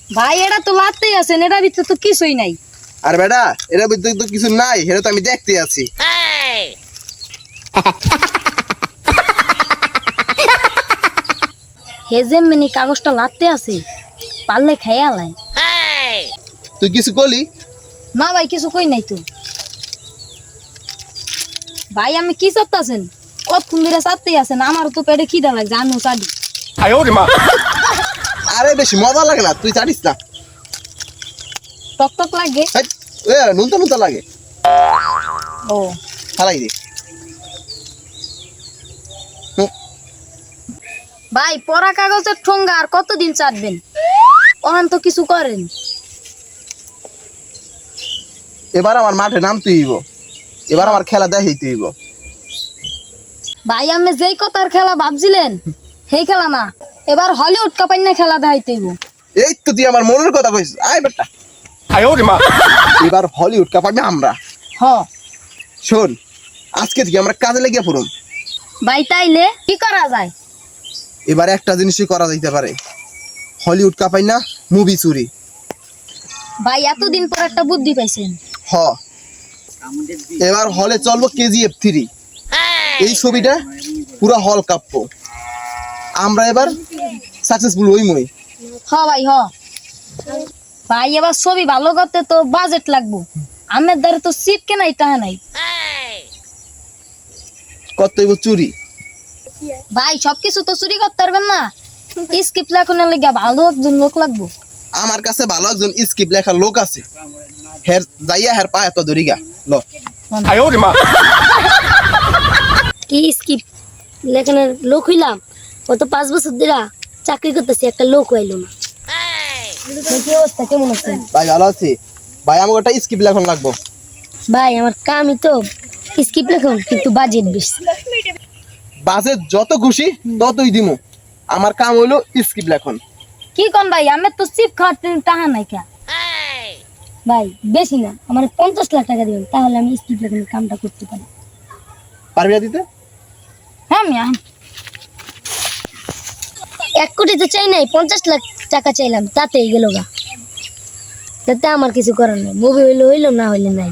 ভাই এটা তো লাগতেই আছেন, এটার ভিতরে তো কিছুই নাই। আর বেটা এর ভিতরে তো কিছু নাই, এটা তো আমি দেখতে আছি। হেজে মিনি কাগজটা লাগতে আছে, পারলে খাইয়া লাই। তুই কিছু করলি? না ভাই কিছু কই নাই তো। ভাই আমি কি চাচ্ছেন? কতক্ষণ ধরে চাচ্তেই আছেন, আমার তো পেটে খিদা লাগছে, আমিও চালি। আরে বেশি মজা লাগে না, তুই জানিস না। টক টক লাগে। নুনতা নুনতা লাগে। ও হালাই দে। ভাই পড়া কাগজের ঠোঙ্গা আর কতদিন চাটবেন? ওখান তো কিছু করেন। এবার আমার মাঠে নামতে হইব, এবার আমার খেলা দেখাইতে হইব। ভাই আমি যেই কথার খেলা ভাবছিলেন সেই খেলা না, এবার হলিউড কাপাইনা খেলা দেখাইতে হইব। এই তো তুই আমার মনের কথা কইছিস। আয় বেটা, এবার হলিউড কাপ আমি আমরা। হ শোন, আজকে থেকে আমরা কাজে লেগে পড়ুম। ভাই তাইলে কি করা যায়? এবার একটা জিনিসই করা যাইতে পারে, হলিউড কাপাই না মুভি চুরি। ভাই এতদিন পর একটা বুদ্ধি পাইছেন। হ, এবার হলে চলবো KGF 3। এই ছবিটা পুরা হল কাঁপবো, আমরা এবার সাকসেসফুল হইমই। হ ভাই হ। ভাই এবার ছবি ভালো করতে তো বাজেট লাগবো, আমার দ্বারা তো সিট কেনাই টাকা নাই। কত হইব চুরি? ভাই সবকিছু তো চুরি করতে পারবেন না, স্ক্রিপ্ট লেখনের লেগে ভালো একজন লোক লাগবো। আমার কাছে ভালো একজন স্ক্রিপ্ট লেখার লোক আছে, হের যাইয়া হের পা এত দরিগা ল। কি স্ক্রিপ্ট লেখনের লোক হইলাম? গত 5 বছর ধরে চাকরি করতেছি, একটা লোক হইলো না। কি অবস্থা, কেমন আছেন? ভাই ভালো আছি ভাই, আমাকে একটা স্ক্রিপ্ট লেখন লাগবো। ভাই আমার কামই তো স্ক্রিপ্ট লেখন, কিন্তু বাজেট বেশি। বাজেট যত খুশি ততই দিমু, আমার কাম হইলো স্ক্রিপ্ট লেখন। কি কোন ভাই, আমার তো সিট খাওয়াতে টাকা নাই কে। ভাই বেশি না, আমার 50 লাখ টাকা দিবেন, তাহলে আমি স্ক্রিপ্ট লেখনের কামটা করতে পারি। পারবি না দিতে? হ্যাঁ মিয়া। 1 কোটি তো চাই নাই, 50 লাখ টাকা চাইলাম, তাতেই গেল গা। তাতে আমার কিছু করার নেই, মুভি হইলো হইলো, না হইলে নাই।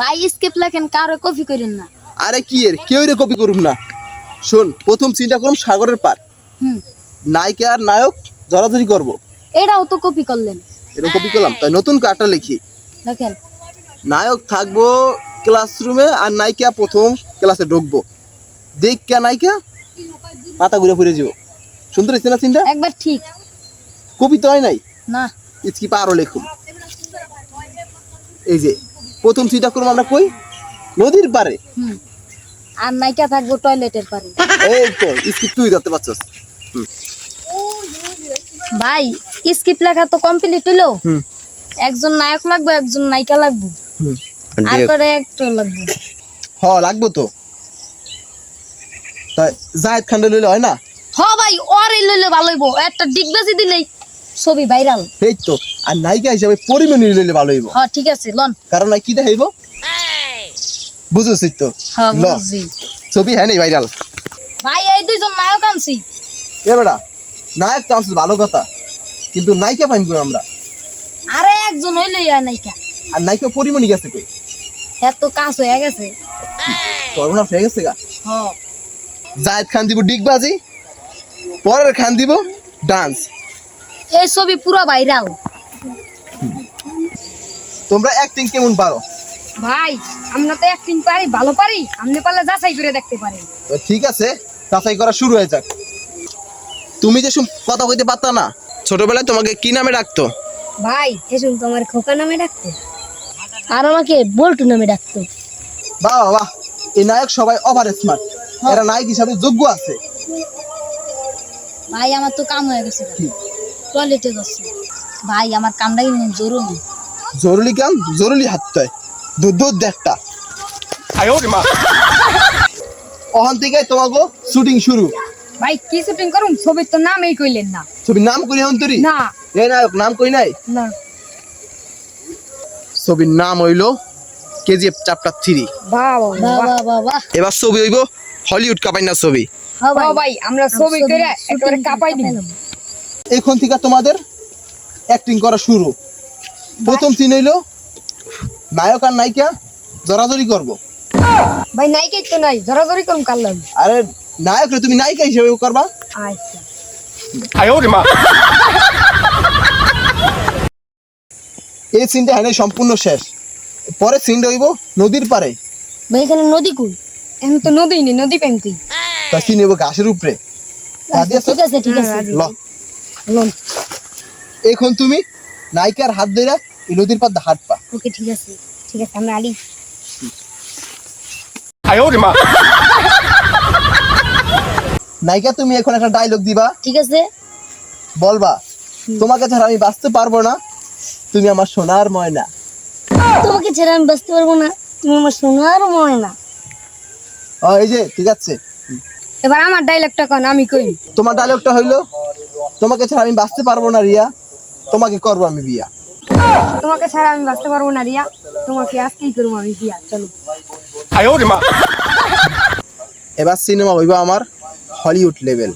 ভাই স্ক্রিপ্ট লেখেন, কারো কপি করেন না। আরে কি এর, কেউ রে কপি করুম না। শোন, প্রথম চিন্তা করুম সাগরের পার, হুম, নায়িকা আর নায়ক জড়াজড়ি করবো, এটাও তো কপি করলেন। এটা কপি করলাম। তাই নতুন কার্ডটা লিখি, দেখেন। নায়ক থাকবো ক্লাসরুমে আর নায়িকা প্রথম ক্লাসে ঢুকবো, দেখা নায়িকা মাথা ঘুরে ফিরে যাবো। সুন্দর হয়েছে না চিন্তা? একবার ঠিক। কপি তো হয় নাই, না স্ক্রিপ্ট আরো লেখুন। এই যে প্রথম চিন্তা করবো আমরা কই, নদীর পারে। হুম, আর নাইকা থাকবো টয়লেটের পারে। এই তো স্ক্রিপ্ট তুই ধরতে পারছস। ভাই স্ক্রিপ্ট লেখা তো কমপ্লিট হইলো, হুম একজন নায়ক লাগবে, একজন নায়িকা লাগবে, হুম আর করে একটু লাগবে। হ লাগবো তো। তাই জায়েদ খান লইলে হয় না? হ ভাই, ওরই লইলে ভালো হইব, একটা ডিগবাজি দিলেই ছবি ভাইরাল। এই তো, আর নায়িকা হিসাবে পরিমণি লইলে ভালো হইব। হ্যাঁ ঠিক আছে, লন। কারণ কি দেখাইব বুঝছিস তো? হ্যাঁ ল, বুঝছি। ছবি হ্যাঁ নেই ভাইরাল। ভাই এই দুইজন নায়ক আনছি। এ বেটা, নায়ক তো আনছিস ভালো কথা, কিন্তু নায়িকা পাইন কই আমরা? আরে একজন হইলেই আর নায়িকা। আর নায়িকা পরিমণি গেছে কই? এত কাজ হয়ে গেছে। সর্বনাশ হয়ে গেছে গা। হ্যাঁ জায়েদ খান দিব ডিগবাজি, পরের খান দিব ডান্স। এই ছবি পুরো ভাইরাল। তোমরা অ্যাক্টিং কেমন পারো? ভাই আমরা তো অ্যাক্টিং পারি, ভালো পারি, আপনি পারলে যাচাই করে দেখতে পারেন। তো ঠিক আছে, যাচাই করা শুরু হয়ে যাক। তুমি যে কথা কইতে পারতা না, ছোটবেলায় তোমাকে কি নামে ডাকতো? ভাই এসুন তো আমার খোকা নামে ডাকতো, আর আমাকে বল্টু নামে ডাকতো। বাহ বাহ, এই নায়ক সবাই ওভার স্মার্ট, এরা নায়ক হিসাবে যোগ্য আছে। ভাই আমার তো কাম হয়ে গেছে, টয়লেটে যাচ্ছি। ভাই আমার কামটা কিন্তু জরুরি। জরুরি কাম, জরুরি হাঁটতে হয়। দুধ দেখটা ওখান থেকে তোমাকে শুটিং শুরু। ভাই কি শুটিং করুম, ছবির তো নামই কইলেন না। ছবির নাম করি হন তুই? না এই নায়ক নাম কই নাই? না। ছবির নাম হইলো KGF চ্যাপ্টার 3। বাবা বাবা বাবা, এবার ছবি হইব হলিউড কাপাইনা ছবি। ভাই আমরা ছবি করে একেবারে কাপাই দিলাম। এখন থেকে তোমাদের অ্যাক্টিং করা শুরু। প্রথম সিন হইলো নায়ক আর নায়িকা জড়াজড়ি করব। ভাই নায়িকাই তো নাই, জড়াজড়ি করুন কারলাম। আরে নায়ক রে তুমি নায়িকা হিসেবে করবা। আচ্ছা এই সিনটা হ্যাঁ সম্পূর্ণ শেষ। পরে সিন হইব নদীর পারে। ভাই এখানে নদী কই? এখন তো নদী নেই, নদী পাইম তুই। তা সিন হইব ঘাসের উপরে। রাজি আছো? ঠিক আছে ঠিক আছে। ল লোন। এখন তুমি নায়িকার হাত ধরে এই নদীর পাড়ে হাঁটবা। ওকে ঠিক আছে ঠিক আছে, আমরা আলি। নায়িকা তুমি এখন একটা ডায়লগ দিবা, ঠিক আছে। বলবা তোমাকে ছাড়া আমি বাঁচতে পারবো না, তুমি আমার সোনার ময়না। তোমাকে ছেড়ে আমি বাঁচতে পারবো না, তুমি আমার সোনার ময়না। এই যে ঠিক আছে, এবার আমার ডায়লগটা কোন, আমি কই। তোমার ডায়লগটা হইলো তোমাকে ছাড়া আমি বাঁচতে পারবো না রিয়া, তোমাকে করবো আমি বিয়া। তোমাকে ছাড়া আমি বাঁচতে পারবো না রিয়া, তোমাকে আজকেই করবো আমি বিয়া। চলো। এবার সিনেমা হইবা আমার হলিউড লেভেল।